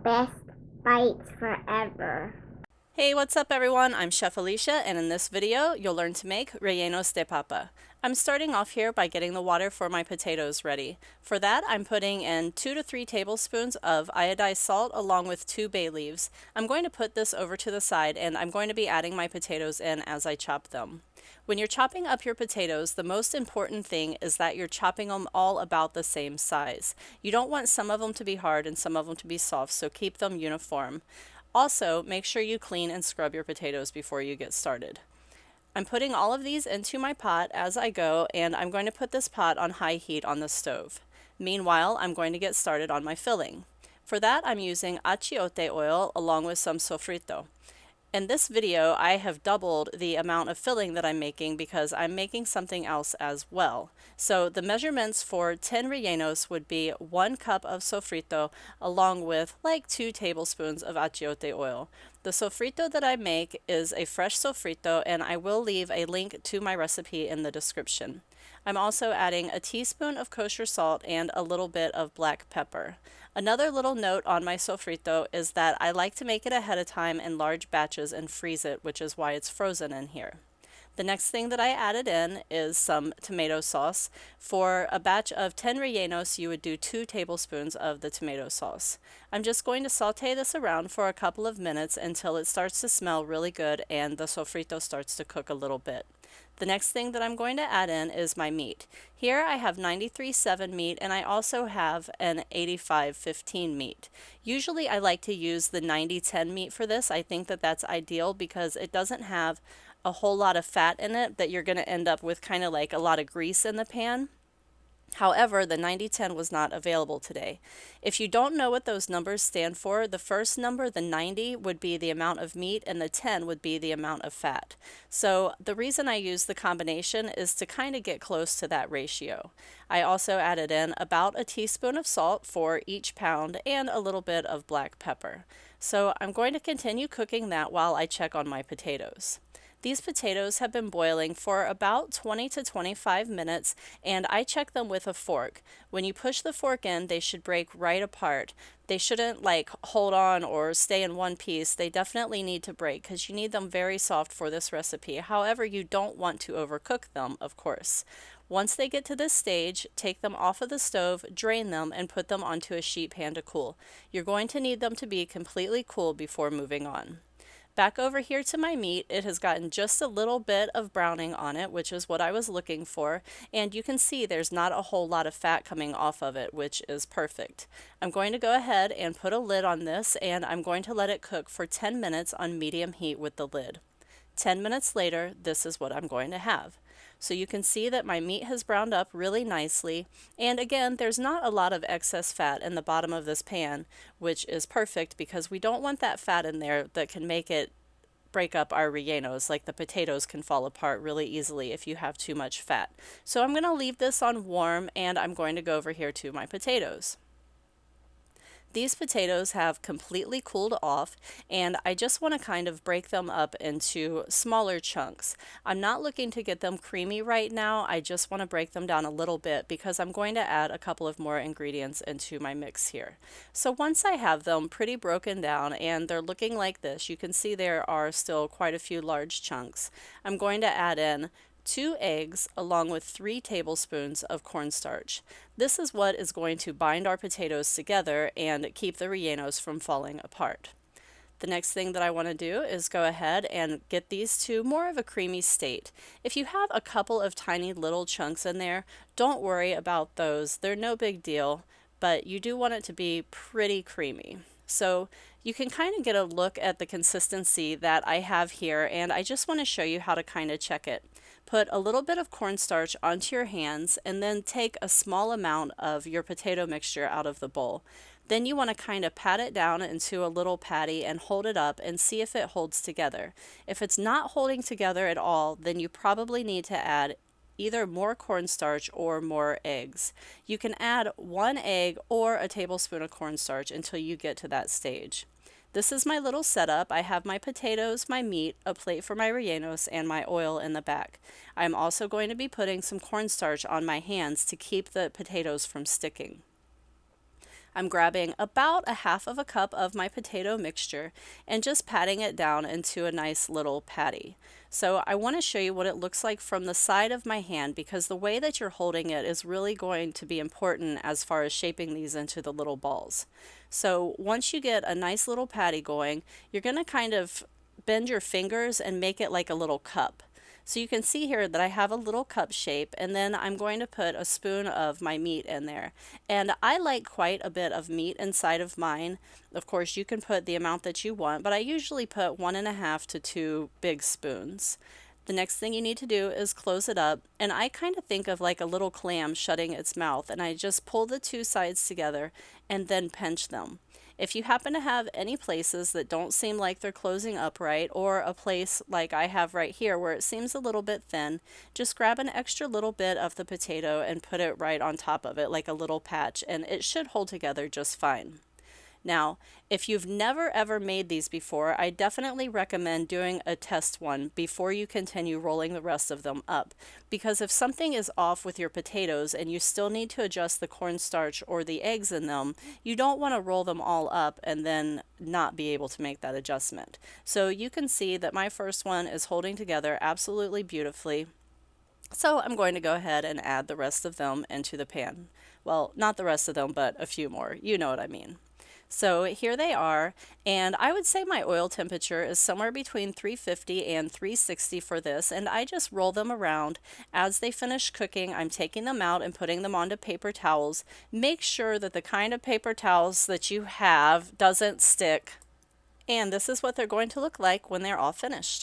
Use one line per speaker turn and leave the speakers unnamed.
Best bites forever.
Hey, what's up everyone? I'm Chef Alicia, and in this video, you'll learn to make rellenos de papa. I'm starting off here by getting the water for my potatoes ready. For that, I'm putting in 2 to 3 tablespoons of iodized salt along with 2 bay leaves. I'm going to put this over to the side, and I'm going to be adding my potatoes in as I chop them. When you're chopping up your potatoes, the most important thing is that you're chopping them all about the same size. You don't want some of them to be hard and some of them to be soft, so keep them uniform. Also, make sure you clean and scrub your potatoes before you get started. I'm putting all of these into my pot as I go, and I'm going to put this pot on high heat on the stove. Meanwhile, I'm going to get started on my filling. For that, I'm using achiote oil along with some sofrito. In this video, I have doubled the amount of filling that I'm making because I'm making something else as well. So the measurements for 10 rellenos would be 1 cup of sofrito along with like 2 tablespoons of achiote oil. The sofrito that I make is a fresh sofrito, and I will leave a link to my recipe in the description. I'm also adding a teaspoon of kosher salt and a little bit of black pepper. Another little note on my sofrito is that I like to make it ahead of time in large batches and freeze it, which is why it's frozen in here. The next thing that I added in is some tomato sauce. For a batch of 10 rellenos, you would do 2 tablespoons of the tomato sauce. I'm just going to saute this around for a couple of minutes until it starts to smell really good and the sofrito starts to cook a little bit. The next thing that I'm going to add in is my meat. Here I have 93.7 meat, and I also have an 85.15 meat. Usually I like to use the 90.10 meat for this. I think that that's ideal because it doesn't have a whole lot of fat in it that you're going to end up with kind of like a lot of grease in the pan. However, the 90-10 was not available today. If you don't know what those numbers stand for, the first number, the 90, would be the amount of meat and the 10 would be the amount of fat. So the reason I use the combination is to kind of get close to that ratio. I also added in about a teaspoon of salt for each pound and a little bit of black pepper. So I'm going to continue cooking that while I check on my potatoes. These potatoes have been boiling for about 20 to 25 minutes, and I check them with a fork. When you push the fork in, they should break right apart. They shouldn't like hold on or stay in one piece. They definitely need to break because you need them very soft for this recipe. However, you don't want to overcook them, of course. Once they get to this stage, take them off of the stove, drain them, and put them onto a sheet pan to cool. You're going to need them to be completely cool before moving on. Back over here to my meat, it has gotten just a little bit of browning on it, which is what I was looking for, and you can see there's not a whole lot of fat coming off of it, which is perfect. I'm going to go ahead and put a lid on this, and I'm going to let it cook for 10 minutes on medium heat with the lid. 10 minutes later, this is what I'm going to have. So you can see that my meat has browned up really nicely, and again, there's not a lot of excess fat in the bottom of this pan, which is perfect because we don't want that fat in there that can make it break up our rellenos, like the potatoes can fall apart really easily if you have too much fat. So I'm going to leave this on warm, and I'm going to go over here to my potatoes. These potatoes have completely cooled off, and I just want to kind of break them up into smaller chunks. I'm not looking to get them creamy right now. I just want to break them down a little bit because I'm going to add a couple of more ingredients into my mix here. So once I have them pretty broken down and they're looking like this, you can see there are still quite a few large chunks. I'm going to add in 2 eggs along with 3 tablespoons of cornstarch. This is what is going to bind our potatoes together and keep the rellenos from falling apart. The next thing that I want to do is go ahead and get these to more of a creamy state. If you have a couple of tiny little chunks in there, don't worry about those. They're no big deal, but you do want it to be pretty creamy. So you can kind of get a look at the consistency that I have here, and I just want to show you how to kind of check it. Put a little bit of cornstarch onto your hands and then take a small amount of your potato mixture out of the bowl. Then you want to kind of pat it down into a little patty and hold it up and see if it holds together. If it's not holding together at all, then you probably need to add either more cornstarch or more eggs. You can add 1 egg or a tablespoon of cornstarch until you get to that stage. This is my little setup. I have my potatoes, my meat, a plate for my rellenos, and my oil in the back. I'm also going to be putting some cornstarch on my hands to keep the potatoes from sticking. I'm grabbing about a half of a cup of my potato mixture and just patting it down into a nice little patty. So I want to show you what it looks like from the side of my hand, because the way that you're holding it is really going to be important as far as shaping these into the little balls. So once you get a nice little patty going, you're going to kind of bend your fingers and make it like a little cup. So you can see here that I have a little cup shape, and then I'm going to put a spoon of my meat in there. And I like quite a bit of meat inside of mine. Of course, you can put the amount that you want, but I usually put 1.5 to 2 big spoons. The next thing you need to do is close it up, and I kind of think of like a little clam shutting its mouth, and I just pull the two sides together and then pinch them. If you happen to have any places that don't seem like they're closing up right, or a place like I have right here where it seems a little bit thin, just grab an extra little bit of the potato and put it right on top of it like a little patch, and it should hold together just fine. Now, if you've never ever made these before, I definitely recommend doing a test one before you continue rolling the rest of them up. Because if something is off with your potatoes and you still need to adjust the cornstarch or the eggs in them, you don't want to roll them all up and then not be able to make that adjustment. So you can see that my first one is holding together absolutely beautifully. So I'm going to go ahead and add the rest of them into the pan. Well, not the rest of them, but a few more. You know what I mean. So here they are, and I would say my oil temperature is somewhere between 350 and 360 for this, and I just roll them around. As they finish cooking, I'm taking them out and putting them onto paper towels. Make sure that the kind of paper towels that you have doesn't stick, and this is what they're going to look like when they're all finished.